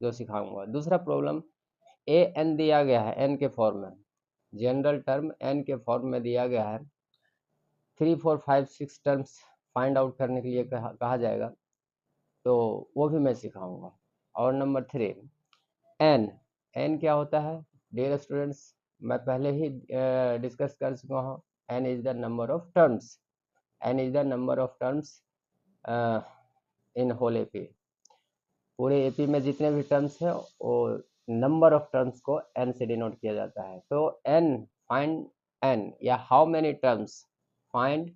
जो सिखाऊंगा। दूसरा प्रॉब्लम, ए एन दिया गया है एन के फॉर्म में, जनरल टर्म एन के फॉर्म में दिया गया है, 3 4 5 6 टर्म्स फाइंड आउट करने के लिए कहा जाएगा, तो वो भी मैं सिखाऊंगा। और नंबर 3, एन, एन क्या होता है डियर स्टूडेंट्स, मैं पहले ही डिस्कस कर चुका हूँ, N is the number of terms, N is the number of terms in whole AP. पूरे एपी में जितने भी टर्म्स हैं वो नंबर ऑफ टर्म्स को एन से डिनोट किया जाता है। तो एन, फाइंड एन, या how many terms, find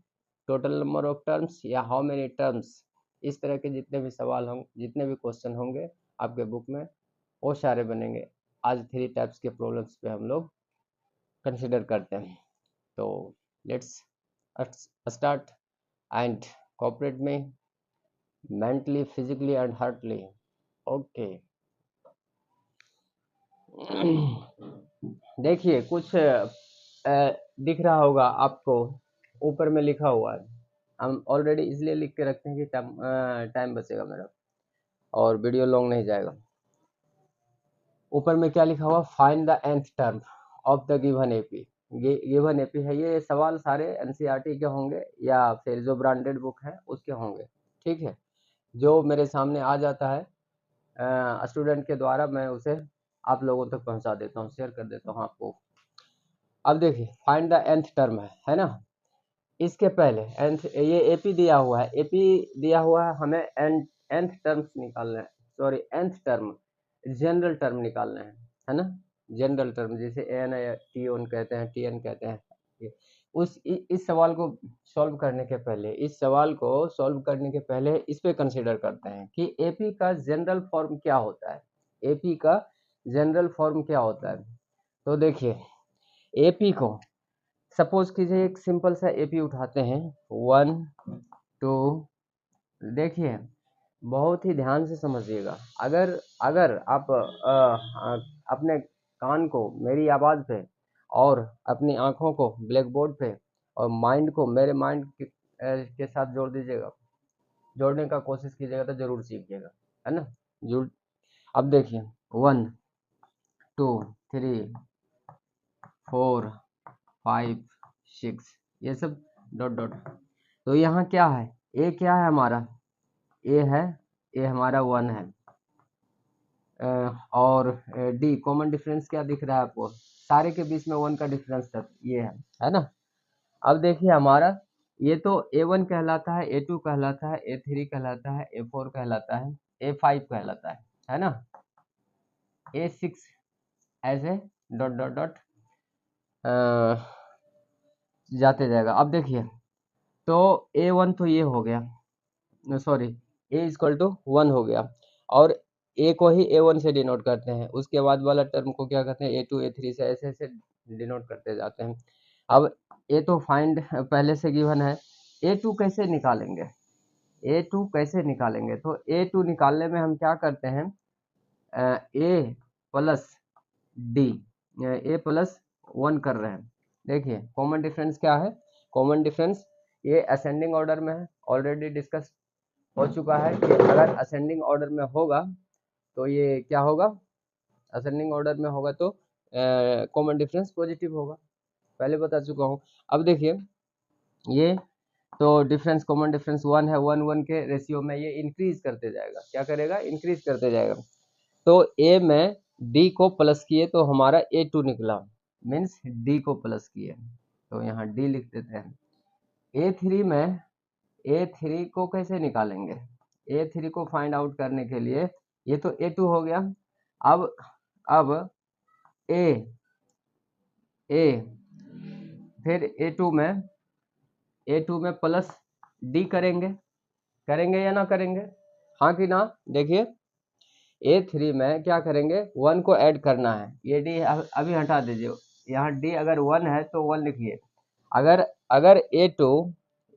total number of terms, या हाउ मेनी टर्म्स, इस तरह के जितने भी सवाल होंगे, जितने भी क्वेश्चन होंगे आपके बुक में, वो सारे बनेंगे। आज 3 टाइप्स के प्रॉब्लम्स पे हम लोग कंसिडर करते हैं। तो लेट्स स्टार्ट एंड कोऑपरेट में mentally, physically and heartly. Okay, देखिए कुछ दिख रहा होगा आपको, ऊपर में लिखा हुआ है, हम ऑलरेडी इसलिए लिख के रखते हैं कि टाइम बचेगा मेरा और वीडियो लॉन्ग नहीं जाएगा। ऊपर में क्या लिखा हुआ, find the nth term of the given AP. Given AP है, ये सवाल सारे एनसीईआरटी के होंगे या फिर जो ब्रांडेड बुक है उसके होंगे, ठीक है। जो मेरे सामने आ जाता है स्टूडेंट के द्वारा, मैं उसे आप लोगों तक पहुंचा देता हूं, शेयर कर देता हूं आपको। अब देखिए फाइंड द nth टर्म है ना। इसके पहले nth, ये एपी दिया हुआ है, एपी दिया हुआ है, हमें nth टर्म्स निकालना है, sorry nth term, general term निकालना है ना। जनरल टर्म जिसे एन टी ओन कहते हैं, टी एन कहते हैं। इस सवाल को सॉल्व करने के पहले, इस सवाल को सॉल्व करने के पहले इस पे कंसीडर करते हैं कि एपी का जनरल फॉर्म क्या होता है। एपी का जनरल फॉर्म क्या होता है, तो देखिए एपी को सपोज कीजिए एक सिंपल सा एपी उठाते हैं 1 2, देखिए बहुत ही ध्यान से समझिएगा। अगर अगर आप अपने कान को मेरी आवाज़ पे और अपनी आंखों को ब्लैक बोर्ड पे और माइंड को मेरे माइंड के साथ जोड़ दीजिएगा, जोड़ने का कोशिश कीजिएगा तो जरूर सीखिएगा, है ना। जुड़, अब देखिए 1 2 3 4 5 6, ये सब डॉट डॉट। तो यहाँ क्या है, ए क्या है हमारा, ए है, ए हमारा 1 है, और डी कॉमन डिफरेंस क्या दिख रहा है आपको, सारे के बीच में 1 का डिफरेंस ये है ना। अब देखिए हमारा ये तो A1 कहलाता है, A2 कहलाता है, A3 कहलाता है, A4 कहलाता है, A5 कहलाता है ना, A6 ऐसे डॉट डॉट डॉट जाते जाएगा। अब देखिए तो A1 तो ये हो गया, सॉरी A इक्वल टू 1 हो गया, और A को ही A1 से डिनोट करते हैं, उसके बाद वाला टर्म को क्या कहते हैं A2 A3 से ऐसे ऐसे डिनोट करते जाते हैं। अब A तो फाइंड पहले से गिवन है, A2 कैसे निकालेंगे, A2 कैसे निकालेंगे, तो A2 निकालने में हम क्या करते हैं, A plus D, A plus 1 कर रहे हैं। देखिए कॉमन डिफरेंस क्या है, कॉमन डिफरेंस ये असेंडिंग ऑर्डर में है, ऑलरेडी डिस्कस हो चुका है कि अगर असेंडिंग ऑर्डर में होगा तो ये क्या होगा, असेंडिंग ऑर्डर में होगा तो कॉमन डिफरेंस पॉजिटिव होगा, पहले बता चुका हूँ। अब देखिए ये तो डिफरेंस, कॉमन डिफरेंस 1 है, 1 1 के रेशियो में ये इंक्रीज करते जाएगा, क्या करेगा, इंक्रीज करते जाएगा। तो ए में डी को प्लस किए तो हमारा A2 निकला, मीन्स डी को प्लस किए, तो यहाँ डी लिख देते हैं। A3 में A3 को कैसे निकालेंगे, A3 को फाइंड आउट करने के लिए, ये तो A2 हो गया, अब A फिर A2 में प्लस डी करेंगे, करेंगे या ना करेंगे, हाँ कि ना। देखिए A3 में क्या करेंगे, 1 को ऐड करना है, ये डी अभी हटा दीजिए, यहाँ डी अगर 1 है तो 1 लिखिए, अगर अगर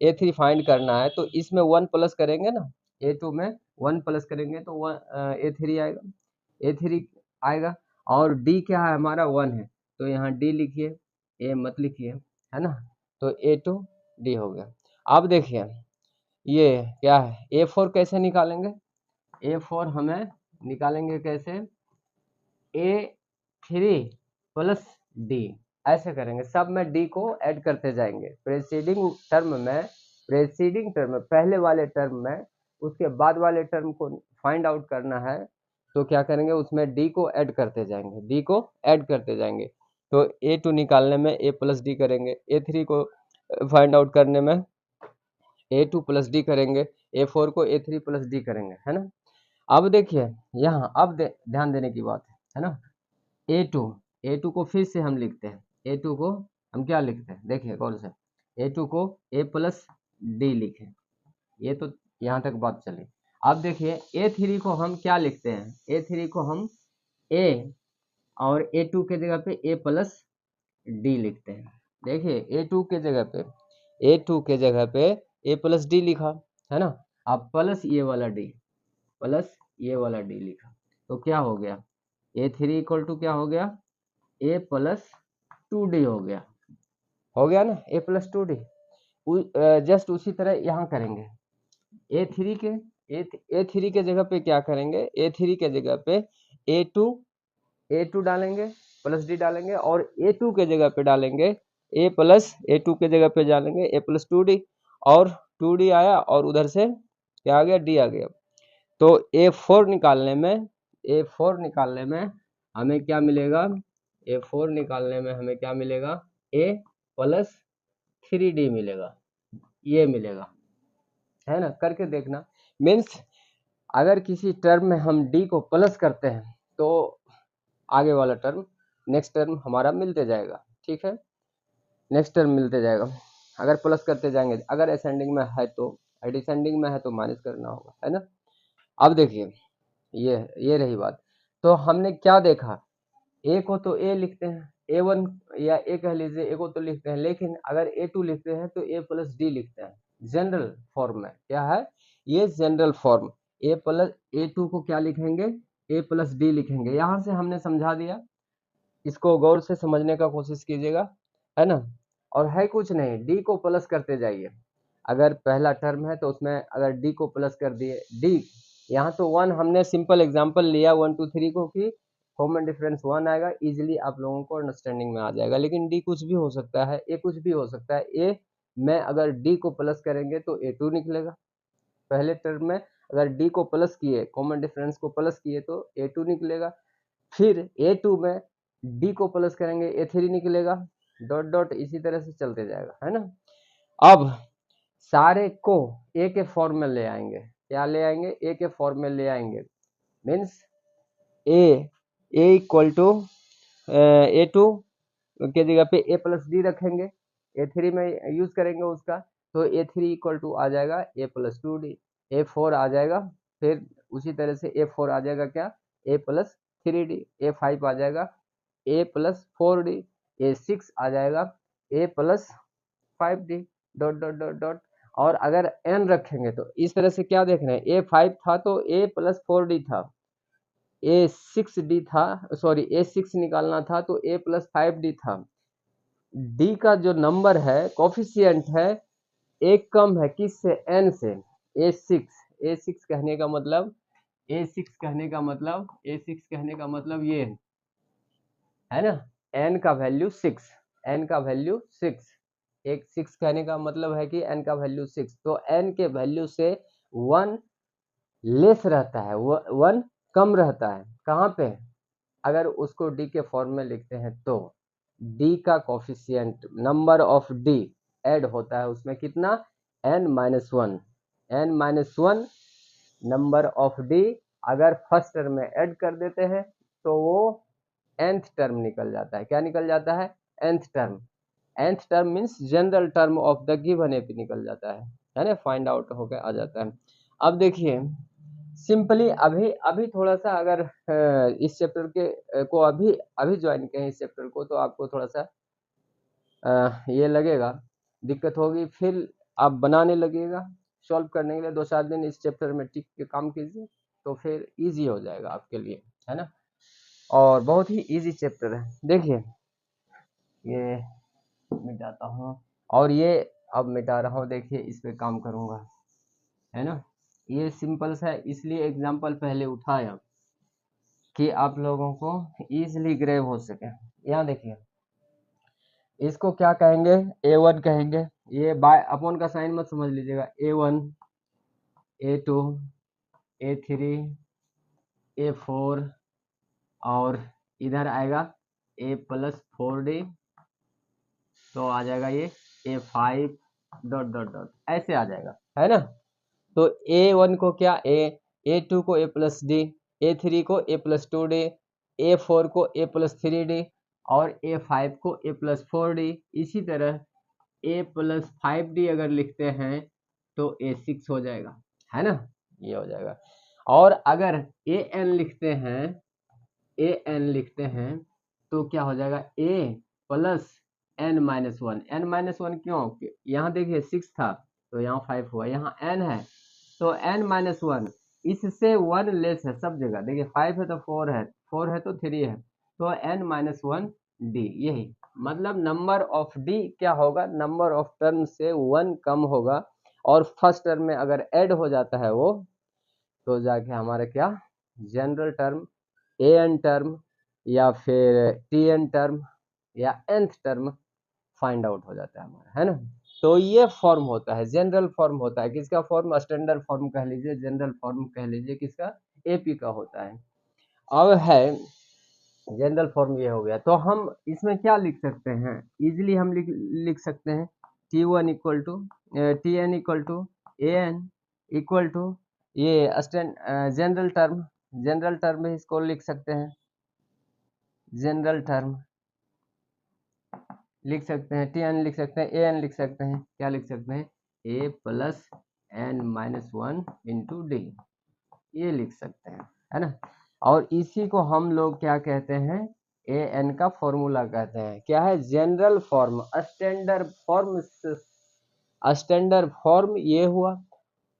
A3 फाइंड करना है तो इसमें 1 प्लस करेंगे ना, A2 में 1 प्लस करेंगे तो A3 आएगा, A3 आएगा, और D क्या है हमारा 1 है, तो यहाँ D लिखिए, A मत लिखिए, है ना। तो A2 D हो गया। अब देखिए ये क्या है, A4 कैसे निकालेंगे, A4 हमें निकालेंगे कैसे, A3 प्लस D, ऐसे करेंगे। सब में D को ऐड करते जाएंगे। प्रेसीडिंग टर्म पहले वाले टर्म में उसके बाद वाले टर्म को फाइंड आउट करना है, तो क्या करेंगे, उसमें D को ऐड करते जाएंगे, D को ऐड करते जाएंगे। तो A2 निकालने में A प्लस D करेंगे, A3 को फाइंड आउट करने में A2 प्लस D करेंगे, A4 को A3 प्लस D करेंगे, है ना। अब देखिए यहाँ, अब ध्यान देने की बात है ना। A2 को फिर से हम लिखते हैं, A2 को हम क्या लिखते हैं, देखिए गौर से, A2 को A प्लस D लिखें, ये तो यहाँ तक बात चली। अब देखिए A3 को हम क्या लिखते हैं, A3 को हम A और A2 के जगह पे A प्लस D लिखते हैं। देखिए A2 के जगह पे A प्लस D लिखा, है ना। अब प्लस ये वाला D, प्लस ये वाला D लिखा, तो क्या हो गया, A3 इक्वल टू क्या हो गया, A प्लस 2D हो गया ना, A प्लस 2D। जस्ट उसी तरह यहाँ करेंगे, A3 के जगह पे क्या करेंगे, A3 के जगह पे A2 डालेंगे, प्लस D डालेंगे, और A2 के जगह पे डालेंगे A2 के जगह पे डालेंगे A प्लस 2D, और 2D आया और उधर से क्या आ गया, D आ गया। तो A4 निकालने में हमें क्या मिलेगा, A4 निकालने में हमें क्या मिलेगा, A प्लस 3D मिलेगा, ये मिलेगा, है ना। करके देखना। मीन्स अगर किसी टर्म में हम D को प्लस करते हैं तो आगे वाला टर्म, नेक्स्ट टर्म हमारा मिलते जाएगा, ठीक है, नेक्स्ट टर्म मिलते जाएगा। अगर प्लस करते जाएंगे, अगर असेंडिंग में है तो, डिसेंडिंग में है तो माइनस करना होगा, है ना। अब देखिए ये रही बात। तो हमने क्या देखा, A को तो A लिखते हैं, A1 या A कह लीजिए, A को तो लिखते हैं, लेकिन अगर A2 लिखते हैं तो A प्लस D लिखते हैं, जनरल फॉर्म में। क्या है ये, जनरल फॉर्म। A2 को क्या लिखेंगे, A प्लस D लिखेंगे। यहाँ से हमने समझा दिया, इसको गौर से समझने का कोशिश कीजिएगा, है ना। और है कुछ नहीं, D को प्लस करते जाइए। अगर पहला टर्म है तो उसमें अगर D को प्लस कर दिए, D यहाँ तो 1 हमने सिंपल एग्जांपल लिया 1 2 3 को कि कॉमन डिफरेंस 1 आएगा, इजीली आप लोगों को अंडरस्टैंडिंग में आ जाएगा। लेकिन D कुछ भी हो सकता है, A कुछ भी हो सकता है। A में अगर D को प्लस करेंगे तो A2 निकलेगा। पहले टर्म में अगर D को प्लस किए, कॉमन डिफरेंस को प्लस किए तो A2 निकलेगा। फिर A2 में D को प्लस करेंगे A3 निकलेगा, डॉट डॉट इसी तरह से चलते जाएगा, है ना। अब सारे को A के फॉर्म में ले आएंगे, क्या ले आएंगे, A के फॉर्म में ले आएंगे। Means A equal to A2 के जगह पे A प्लस D रखेंगे, A3 में यूज करेंगे उसका, तो A3 इक्वल टू आ जाएगा A प्लस 2D, A4 आ जाएगा, फिर उसी तरह से A4 आ जाएगा क्या, A प्लस 3D, A5 आ जाएगा A प्लस 4D, A6 आ जाएगा A plus 5D, dot dot dot dot. और अगर n रखेंगे तो इस तरह से क्या देख रहे हैं, A5 था तो A प्लस 4D था, A6D था, सॉरी A6 निकालना था तो A प्लस 5D था। D का जो नंबर है, कोफिशिएंट है, एक कम है किससे, n से, A6 कहने का मतलब, A6 कहने का मतलब ये है ना, n का वैल्यू 6, n का वैल्यू 6, एक 6 कहने का मतलब है कि n का वैल्यू 6, तो n के वैल्यू से 1 लेस रहता है, 1 कम रहता है। कहाँ पे, अगर उसको D के फॉर्म में लिखते हैं तो D का coefficient, number of D add होता है उसमें कितना, n-1, n-1 number of D अगर फर्स्ट टर्म में ऐड कर देते हैं तो वो nth टर्म निकल जाता है। क्या निकल जाता है, nth term means general term of the given AP निकल जाता है ना, फाइंड आउट होकर आ जाता है। अब देखिए सिंपली अभी थोड़ा सा अगर इस चैप्टर के को अभी ज्वाइन करें इस चैप्टर को, तो आपको थोड़ा सा ये लगेगा, दिक्कत होगी, फिर आप बनाने लगेगा, सॉल्व करने के लिए 2-4 दिन इस चैप्टर में टिक के काम कीजिए तो फिर इजी हो जाएगा आपके लिए, है ना। और बहुत ही इजी चैप्टर है। देखिए ये मिटाता हूँ, और ये अब मिटा रहा हूँ, देखिए इस पे काम करूँगा, है ना। ये सिंपल सा है, इसलिए एग्जाम्पल पहले उठाया, कि आप लोगों को इजीली ग्रेव हो सके। यहाँ देखिए, इसको क्या कहेंगे, A1 कहेंगे। ये बाय अपॉन का साइन मत समझ लीजिएगा, A1 A2 A3 A4 और इधर आएगा A+4D, तो आ जाएगा ये A5 डॉट डॉट डॉट, ऐसे आ जाएगा, है ना। तो A1 को क्या A2 को A+D, A3 को A+2D, A4 को A+3D और A5 को A+4D। इसी तरह A+5D अगर लिखते हैं तो A6 हो जाएगा, है ना, ये हो जाएगा। और अगर AN लिखते हैं, AN लिखते हैं तो क्या हो जाएगा, A+N-1। N-1 क्यों, यहाँ देखिए 6 था तो यहाँ 5 हुआ, यहाँ N है तो N-1, इससे 1 लेस है सब जगह। देखिए 5 है तो 4 है, 4 है तो 3 है, तो N-1D। यही मतलब नंबर ऑफ D क्या होगा, नंबर ऑफ टर्म से 1 कम होगा। और फर्स्ट टर्म में अगर ऐड हो जाता है वो, तो जाके हमारा क्या, जनरल टर्म, AN टर्म या फिर TN टर्म या nth टर्म फाइंड आउट हो जाता है हमारा, है ना। तो ये फॉर्म होता है, जनरल फॉर्म होता है। किसका फॉर्म, स्टैंडर्ड फॉर्म कह लीजिए, जनरल फॉर्म कह लीजिए, किसका, AP का होता है। अब है जनरल फॉर्म, ये हो गया। तो हम इसमें क्या लिख सकते हैं, इजीली हम लिख सकते हैं T1 equal to TN equal to AN equal to ये जनरल टर्म, जनरल टर्म में इसको लिख सकते हैं, जनरल टर्म लिख सकते हैं, TN लिख सकते हैं, AN लिख सकते हैं, क्या लिख सकते हैं, A+N-1 इंटू D, ये लिख सकते हैं, है ना। और इसी को हम लोग क्या कहते हैं, AN का फॉर्मूला कहते हैं। क्या है, general form, standard form, standard form ये हुआ।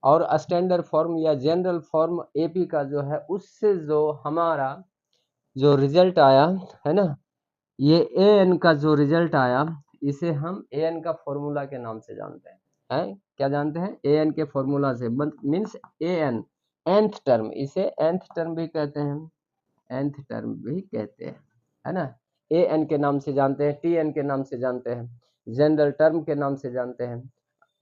और स्टैंडर्ड फॉर्म या जनरल फॉर्म AP का जो है, उससे जो हमारा जो रिजल्ट आया, है ना, ये AN का जो रिजल्ट आया, इसे हम AN का फॉर्मूला के नाम से जानते हैं, क्या जानते हैं, AN के फॉर्मूला से, मीन्स AN nth टर्म, इसे nth टर्म भी कहते हैं, nth टर्म भी कहते हैं, है ना। AN के नाम से जानते हैं, TN के नाम से जानते हैं, जनरल टर्म के नाम से जानते हैं,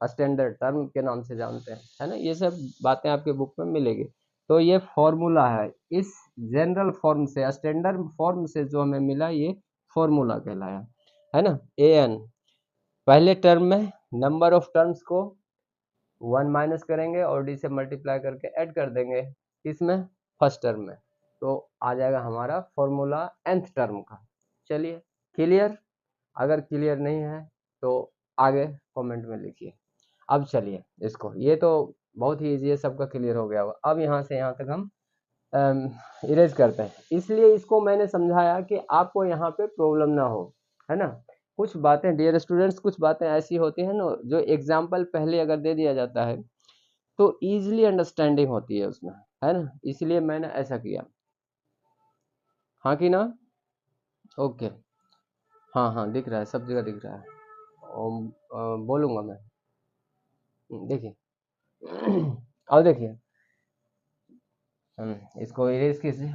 स्टैंडर्ड टर्म के नाम से जानते हैं, है ना। ये सब बातें आपके बुक में मिलेगी। तो ये फॉर्मूला है, इस जनरल फॉर्म से, स्टैंडर्ड फॉर्म से जो हमें मिला, ये फॉर्मूला कहलाया, है ना। AN पहले टर्म में नंबर ऑफ टर्म्स को 1 माइनस करेंगे और D से मल्टीप्लाई करके ऐड कर देंगे, इसमें फर्स्ट टर्म में, तो आ जाएगा हमारा फॉर्मूला nth टर्म का। चलिए, क्लियर, अगर क्लियर नहीं है तो आगे कमेंट में लिखिए। अब चलिए इसको, ये तो बहुत ही ईजी है, सबका क्लियर हो गया होगा। अब यहाँ से यहाँ तक हम इरेज करते हैं, इसलिए इसको मैंने समझाया कि आपको यहाँ पे प्रॉब्लम ना हो, है ना। कुछ बातें डियर स्टूडेंट्स, कुछ बातें ऐसी होती हैं ना, जो एग्जाम्पल पहले अगर दे दिया जाता है तो इजीली अंडरस्टैंडिंग होती है उसमें, है ना, इसलिए मैंने ऐसा किया। हाँ कि ना, ओके, हाँ हाँ दिख रहा है, सब जगह दिख रहा है। बोलूँगा मैं, देखिए अब देखिए, इसको इरेज कीजिए।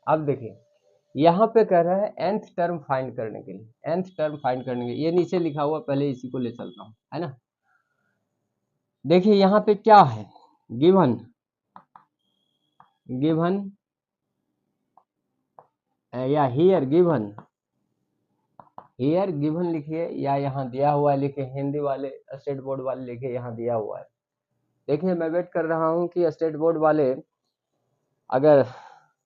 अब देखिए, यहाँ पे कह रहा है nth टर्म फाइंड करने के लिए, nth टर्म फाइंड करने के लिए, ये नीचे लिखा हुआ, पहले इसी को ले चलता हूँ, है ना। देखिए यहाँ पे क्या है, गिवन, गिवन या हियर गिवन, हियर गिवन लिखिए, या यहाँ दिया हुआ है लिखे, हिंदी वाले स्टेट बोर्ड वाले लिखे, यहाँ दिया हुआ है। देखिए मैं वेट कर रहा हूँ कि स्टेट बोर्ड वाले अगर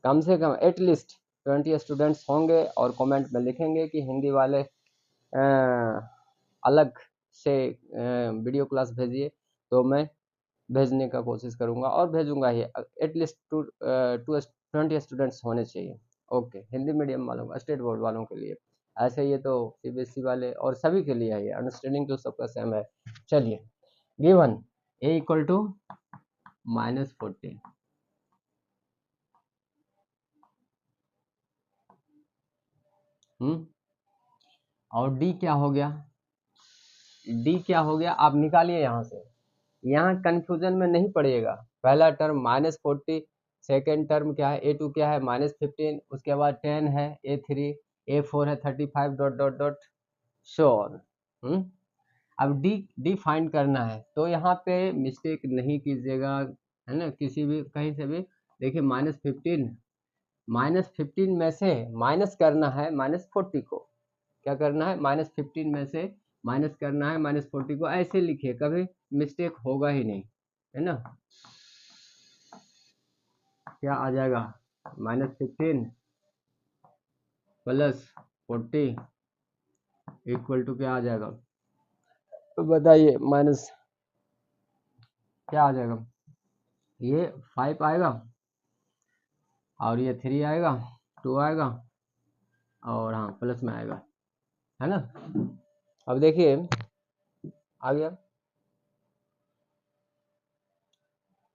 कम से कम एटलीस्ट 20 स्टूडेंट्स होंगे और कमेंट में लिखेंगे कि हिंदी वाले अलग से वीडियो क्लास भेजिए, तो मैं भेजने का कोशिश करूंगा और भेजूंगा ही। एटलीस्ट 20 स्टूडेंट्स होने चाहिए, ओके, हिंदी मीडियम वालों का, स्टेट बोर्ड वालों के लिए। ऐसे ये तो CBSE वाले और सभी के लिए है, ये अंडरस्टैंडिंग तो सबका सेम है। चलिए, गिवन A इक्वल टू -40, और D क्या हो गया, डी क्या हो गया, आप निकालिए यहाँ से, यहाँ कंफ्यूजन में नहीं पड़िएगा। पहला टर्म -40, सेकेंड टर्म क्या है, A2 क्या है -15, उसके बाद 10 है, A3, A4 है 35 dot dot dot so on. अब डी फाइंड करना है, तो यहाँ पे मिस्टेक नहीं कीजिएगा, है ना, किसी भी कहीं से भी। देखिए -15 में से माइनस करना है -40 को, क्या करना है, -15 में से माइनस करना है -40 को, ऐसे लिखिए, कभी मिस्टेक होगा ही नहीं, है ना। क्या आ जाएगा, -15 प्लस 40 इक्वल टू क्या आ जाएगा, तो बताइए, माइनस क्या आ जाएगा, ये 5 आएगा और ये 3 आएगा, 2 आएगा और हाँ प्लस में आएगा, है ना। अब देखिए आ गया,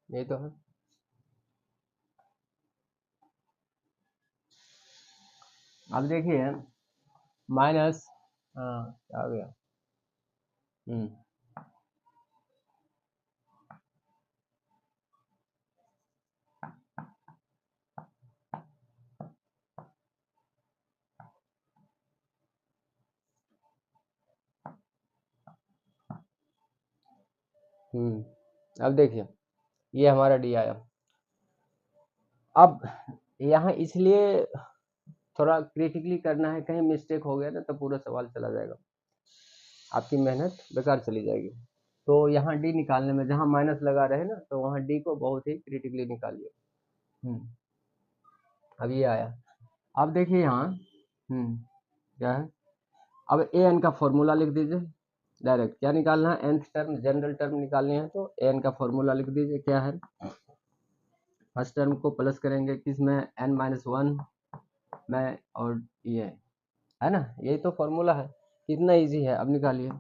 ये तो है। अब देखिए माइनस, हाँ क्या आ गया, हम्म अब देखिए ये हमारा डी आया। अब यहाँ इसलिए थोड़ा क्रिटिकली करना है, कहीं मिस्टेक हो गया ना तो पूरा सवाल चला जाएगा, आपकी मेहनत बेकार चली जाएगी। तो यहाँ डी निकालने में जहाँ माइनस लगा रहे ना, तो वहाँ डी को बहुत ही क्रिटिकली निकालिए। अब ये आया। अब देखिए यहाँ क्या है, अब ए एन का फॉर्मूला लिख दीजिए डायरेक्ट। क्या निकालना है, nth टर्म, जनरल टर्म निकालने हैं, तो ए एन का फॉर्मूला लिख दीजिए। क्या है, फर्स्ट टर्म को प्लस करेंगे किस में, n-1 में, और ये है ना, यही तो फॉर्मूला है, कितना इजी है। अब निकालिए,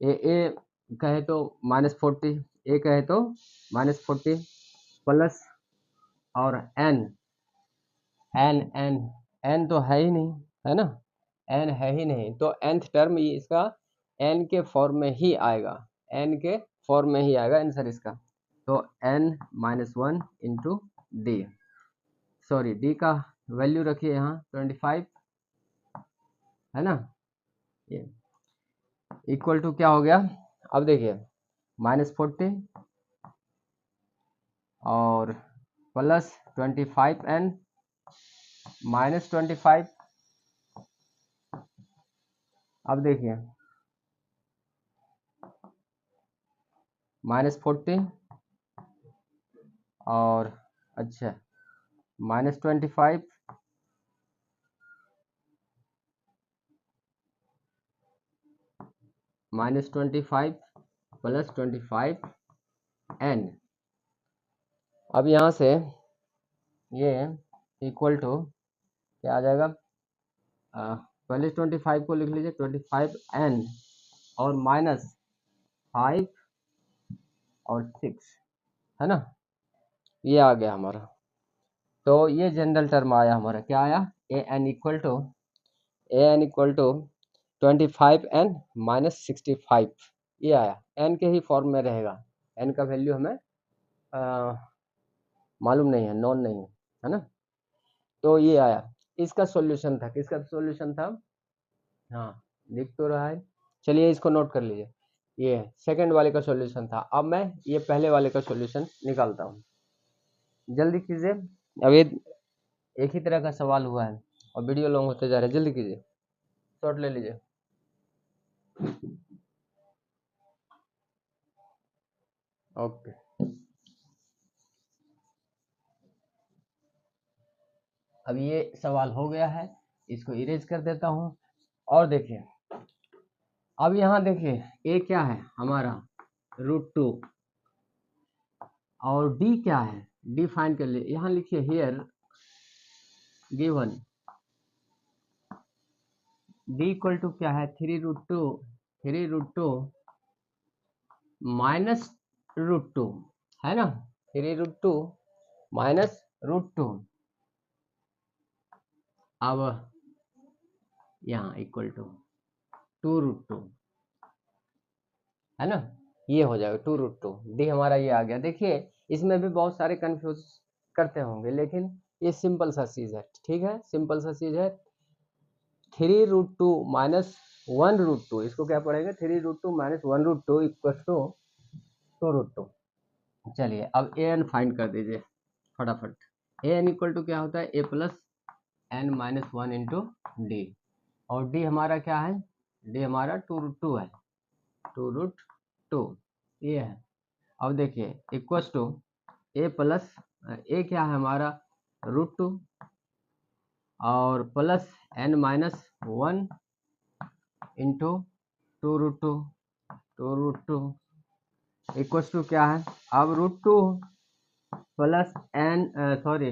ए कहे तो -40, ए कहे तो -40 प्लस और एन, एन तो है ही नहीं, है ना, एन है ही नहीं, तो nth टर्म इसका एन के फॉर्म में ही आएगा, एन के फॉर्म में ही आएगा आंसर इसका। तो n-1 into D, sorry D का वैल्यू रखिए यहाँ 25, है ना, ये इक्वल टू क्या हो गया। अब देखिए -40 और प्लस 25 एन -25। अब देखिए -40 और अच्छा -25 -25 प्लस 25 एन। अब यहाँ से ये इक्वल टू क्या आ जाएगा, पहले 25 को लिख लीजिए, 25 एन और -5 और 6, है ना, ये आ गया हमारा। तो ये जनरल टर्म आया हमारा, क्या आया, A N equal to 25 N -65, ये आया, एन के ही फॉर्म में रहेगा, एन का वैल्यू हमें मालूम नहीं है, नॉन नहीं है ना। तो ये आया, इसका सॉल्यूशन था, किसका सॉल्यूशन था, हाँ दिख तो रहा है, चलिए इसको नोट कर लीजिए, ये सेकंड वाले का सॉल्यूशन था। अब मैं ये पहले वाले का सॉल्यूशन निकालता हूँ, जल्दी कीजिए। अब ये एक ही तरह का सवाल हुआ है और वीडियो लॉन्ग होते जा रहा है, जल्दी कीजिए, शॉर्ट ले लीजिए। ओके, अब ये सवाल हो गया है, इसको इरेज कर देता हूँ। और देखिए अब यहाँ देखिए ए क्या है हमारा √2 और डी क्या है, डी फाइंड कर लिए, यहाँ लिखिए here given D equal to क्या है, 3√2 माइनस √2, है ना, 3√2 माइनस √2। अब यहाँ इक्वल टू 2√2, है ना, ये हो जाएगा 2√2। डी हमारा ये आ गया। देखिए इसमें भी बहुत सारे कंफ्यूज करते होंगे, लेकिन ये सिंपल सा चीज़ है, ठीक है, सिंपल सा चीज़ है। 3√2 माइनस 1√2, इसको क्या पड़ेगा, 3√2 माइनस 1√2 इक्वल टू 2√2। चलिए अब ए एन फाइंड कर दीजिए फटाफट। ए एन इक्वल टू क्या होता है, A plus N minus 1 into D, और डी हमारा क्या है, डी हमारा 2√2 है, 2√2 ये है। अब देखिए equal to A plus, A क्या है हमारा √2, और plus N minus 1 into 2√2, 2√2 equal to क्या है, अब √2 plus N, sorry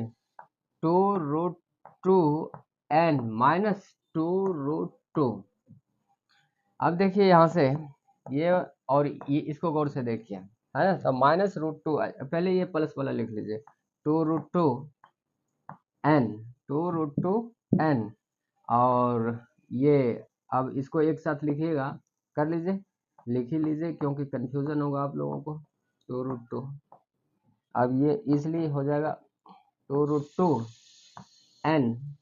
2√2 N minus 2√2। अब देखिए यहाँ से ये और ये, इसको गौर से देखिए, है ना, तो -√2, पहले ये प्लस वाला लिख लीजिए, 2√2 एन, 2√2 एन, और ये अब इसको एक साथ लिखिएगा, कर लीजिए, लिख ही लीजिए क्योंकि कंफ्यूजन होगा आप लोगों को। 2√2, अब ये इसलिए हो जाएगा 2√2 एन,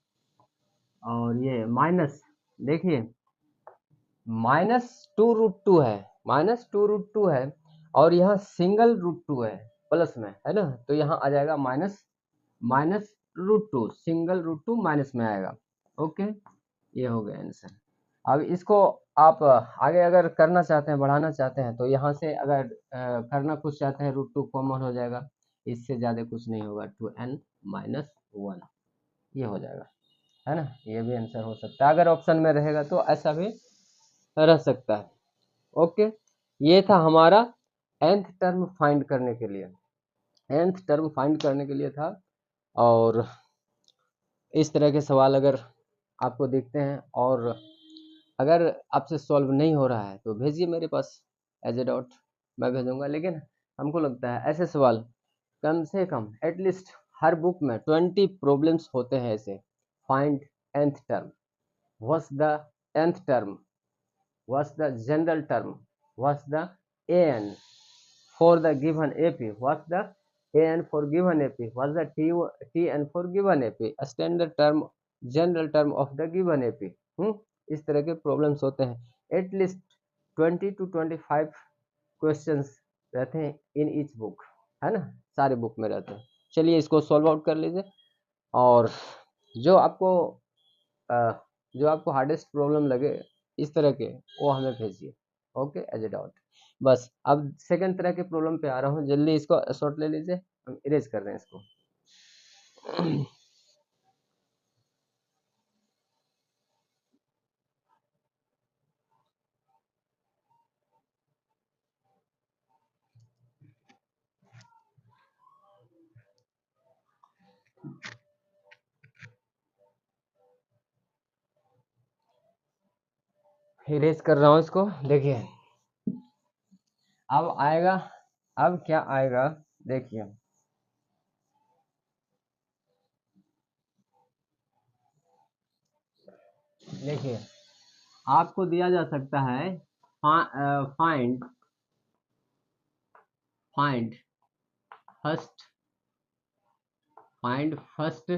और ये माइनस, देखिए -2√2 है, -2√2 है, और यहाँ सिंगल √2 है प्लस में, है ना, तो यहाँ आ जाएगा -√2, सिंगल √2 माइनस में आएगा। ओके, ये हो गया आंसर। अब इसको आप आगे अगर करना चाहते हैं, बढ़ाना चाहते हैं, तो यहाँ से अगर करना कुछ चाहते हैं, √2 कॉमन हो जाएगा, इससे ज़्यादा कुछ नहीं होगा, 2n-1 ये हो जाएगा, है ना, ये भी आंसर हो सकता है। अगर ऑप्शन में रहेगा तो ऐसा भी रह सकता है। ओके, ये था हमारा nth टर्म फाइंड करने के लिए, nth टर्म फाइंड करने के लिए था। और इस तरह के सवाल अगर आपको दिखते हैं और अगर आपसे सॉल्व नहीं हो रहा है तो भेजिए मेरे पास एज ए डाउट, मैं भेजूंगा। लेकिन हमको लगता है ऐसे सवाल कम से कम एटलीस्ट हर बुक में 20 प्रॉब्लम्स होते हैं ऐसे। Find nth term, what's the nth term, what's the general term, what's the an for the given ap, what's the an for given ap, what's the tn for given ap, a standard term, general term of the given ap। इस तरह के problems होते हैं, at least 20 to 25 questions रहते हैं in each book, है ना, सारे बुक में रहते हैं। चलिए इसको सॉल्व आउट कर लीजिए, और जो आपको जो आपको हार्डेस्ट प्रॉब्लम लगे इस तरह के, वो हमें भेजिए। Okay, as a doubt. बस अब सेकंड तरह के प्रॉब्लम पे आ रहा हूँ, जल्दी इसको शॉर्ट ले लीजिए, हम इरेज कर रहे हैं इसको। इरेज कर रहा हूँ इसको। देखिए अब आएगा, अब क्या आएगा, देखिए देखिए आपको दिया जा सकता है find find first find first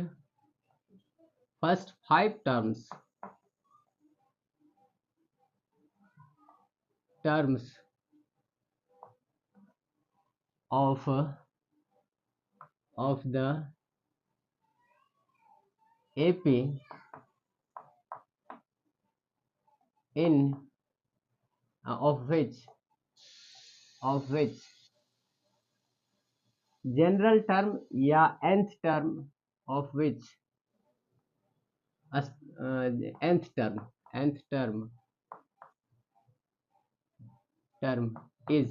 5 terms of the AP in of which general term या nth term of which nth term is,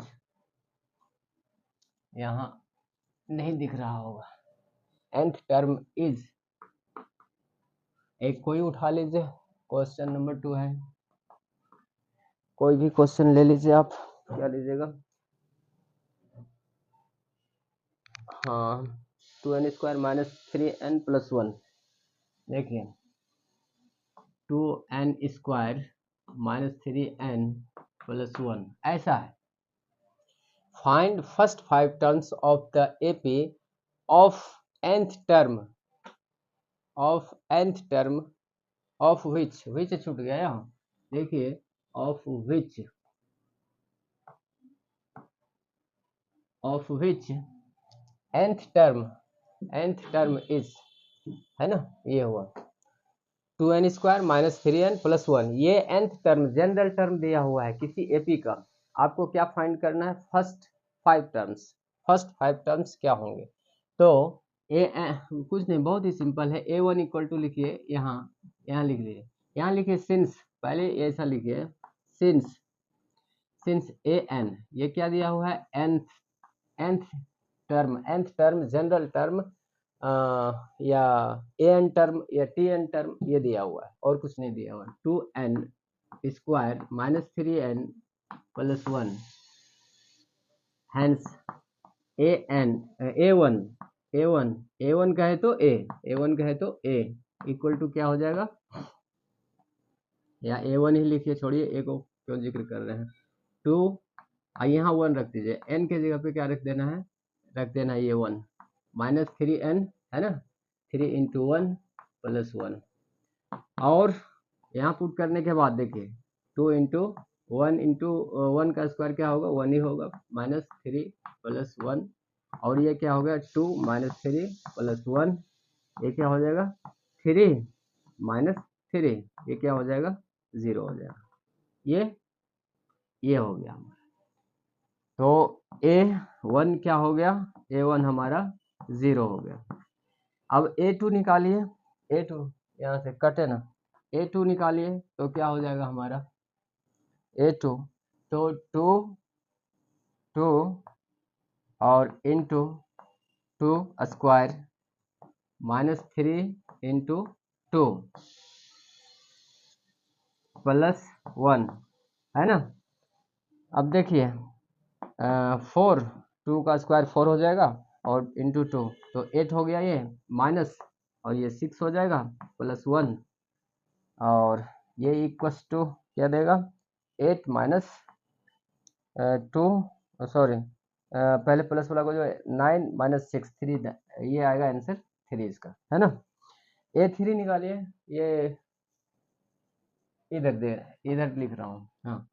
यहाँ नहीं दिख रहा होगा, nth टर्म इज, एक कोई उठा लीजिए, क्वेश्चन नंबर 2 है, कोई भी क्वेश्चन ले लीजिए आप, क्या लीजिएगा, हाँ 2n² माइनस 3n+1, देखिए 2n² माइनस 3n+1 ऐसा है, find first 5 terms of the AP of nth term of nth term of which छूट गया यहाँ, देखिए of which nth term is, है ना, ये हुआ 2n² माइनस 3n प्लस 1। ये nth टर्म जनरल टर्म दिया हुआ है किसी एपी का। आपको क्या फाइंड करना है, फर्स्ट 5 टर्म्स क्या होंगे। तो कुछ नहीं, बहुत ही सिंपल है। a1 इक्वल टू लिखिए, यहाँ लिख लीजिए, यहाँ लिखिए सिंस, पहले ऐसा लिखिए सिंस an, ये क्या दिया हुआ है, nth टर्म जनरल टर्म या an टर्म या tn टर्म, ये दिया हुआ है और कुछ नहीं दिया हुआ है। 2n² minus 3n plus 1, hence a1 कहे तो a इक्वल टू क्या हो जाएगा, या a1 ही लिखिए, छोड़िए a को क्यों जिक्र कर रहे हैं। 2 यहाँ 1 रख दीजिए, n के जगह पे क्या रख देना है ये 1 माइनस 3n, है ना, 3 इंटू 1 प्लस 1, और यहाँ पुट करने के बाद देखिए 2 इंटू 1 का स्क्वायर क्या होगा, 1 ही होगा, माइनस 3 प्लस 1, और ये क्या हो गया 2 माइनस 3 प्लस 1, ये क्या हो जाएगा 3 माइनस 3, ये क्या हो जाएगा 0 हो जाएगा, ये हो गया। तो a1 क्या हो गया, a1 हमारा 0 हो गया। अब a2 निकालिए, a2 यहाँ से कटे ना, a2 निकालिए तो क्या हो जाएगा हमारा a2, तो 2 और into 2 square minus 3 into 2 plus 1, है ना। अब देखिए 4, 2 का स्क्वायर 4 हो जाएगा और इंटू 2 तो 8 हो गया, ये माइनस, और ये 6 हो जाएगा प्लस 1, और ये इक्वस टू क्या देगा 8 माइनस 2, सॉरी पहले प्लस वाला को जो है 9 माइनस 6 3, ये आएगा आंसर 3 इसका, है ना। a3 निकालिए, ये इधर लिख रहा हूँ, हाँ।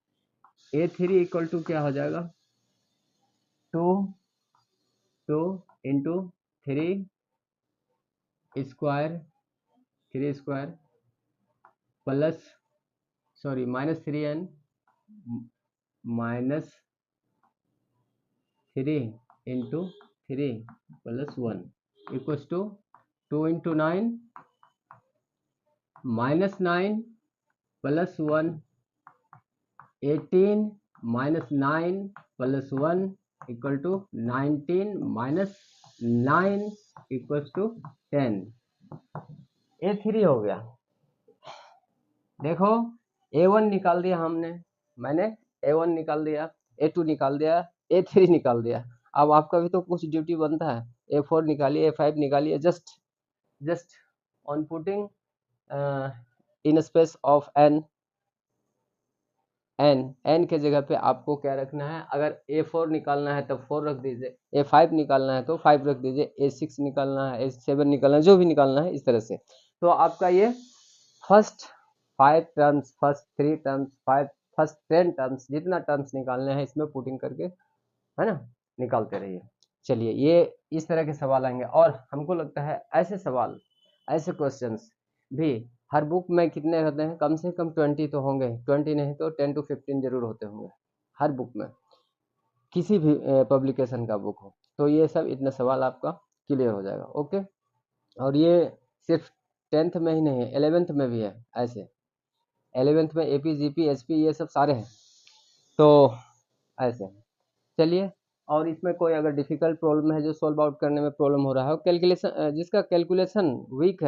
a3 इक्वल टू क्या हो जाएगा 2 into 3 square plus minus 3n minus 3 into 3 plus 1 equals to 2 into 9 minus 9 plus 1, 18 minus 9 plus 1 equal to 19 minus 9 equals to 10। a3 हो गया। देखो a1 निकाल दिया मैंने a1 निकाल दिया, a2 निकाल दिया, a3 निकाल दिया। अब आपका भी तो कुछ ड्यूटी बनता है, a4 निकालिए, a5 निकालिए, just on putting in space of n के जगह पे आपको क्या रखना है, अगर a4 निकालना है तो 4 रख दीजिए, a5 निकालना है तो 5 रख दीजिए, a6 निकालना है, a7 निकालना है, जो भी निकालना है इस तरह से। तो आपका ये first 5 terms, first 3 terms, first 10 terms, जितना टर्म्स निकालने हैं इसमें पुटिंग करके, है ना, निकालते रहिए। चलिए, ये इस तरह के सवाल आएंगे, और हमको लगता है ऐसे सवाल, ऐसे क्वेश्चंस भी हर बुक में कितने रहते हैं, कम से कम 20 तो होंगे, 20 नहीं तो 10 to 15 जरूर होते होंगे हर बुक में, किसी भी पब्लिकेशन का बुक हो। तो ये सब इतने सवाल आपका क्लियर हो जाएगा, ओके। और ये सिर्फ 10th में ही नहीं है, 11th में भी है ऐसे, 11th में AP GP HP ये सब सारे हैं, तो ऐसे। चलिए, और इसमें कोई अगर डिफिकल्ट प्रॉब्लम है जो सॉल्व आउट करने में प्रॉब्लम हो रहा है, कैलकुलेशन, जिसका कैलकुलेशन वीक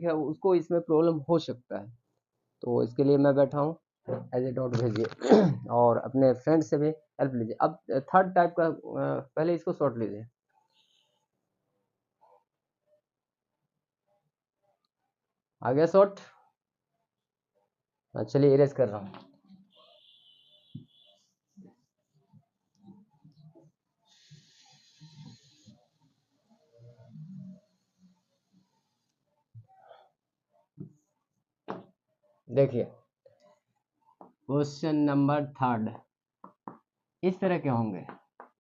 है उसको इसमें प्रॉब्लम हो सकता है, तो इसके लिए मैं बैठा हूँ, एज ए डॉट भेजिए और अपने फ्रेंड से भी हेल्प लीजिए। अब थर्ड टाइप का, पहले इसको शॉर्ट लीजिए, आ गया शॉर्ट। चलिए इरेज कर रहा हूँ। देखिए क्वेश्चन नंबर 3 इस तरह के होंगे।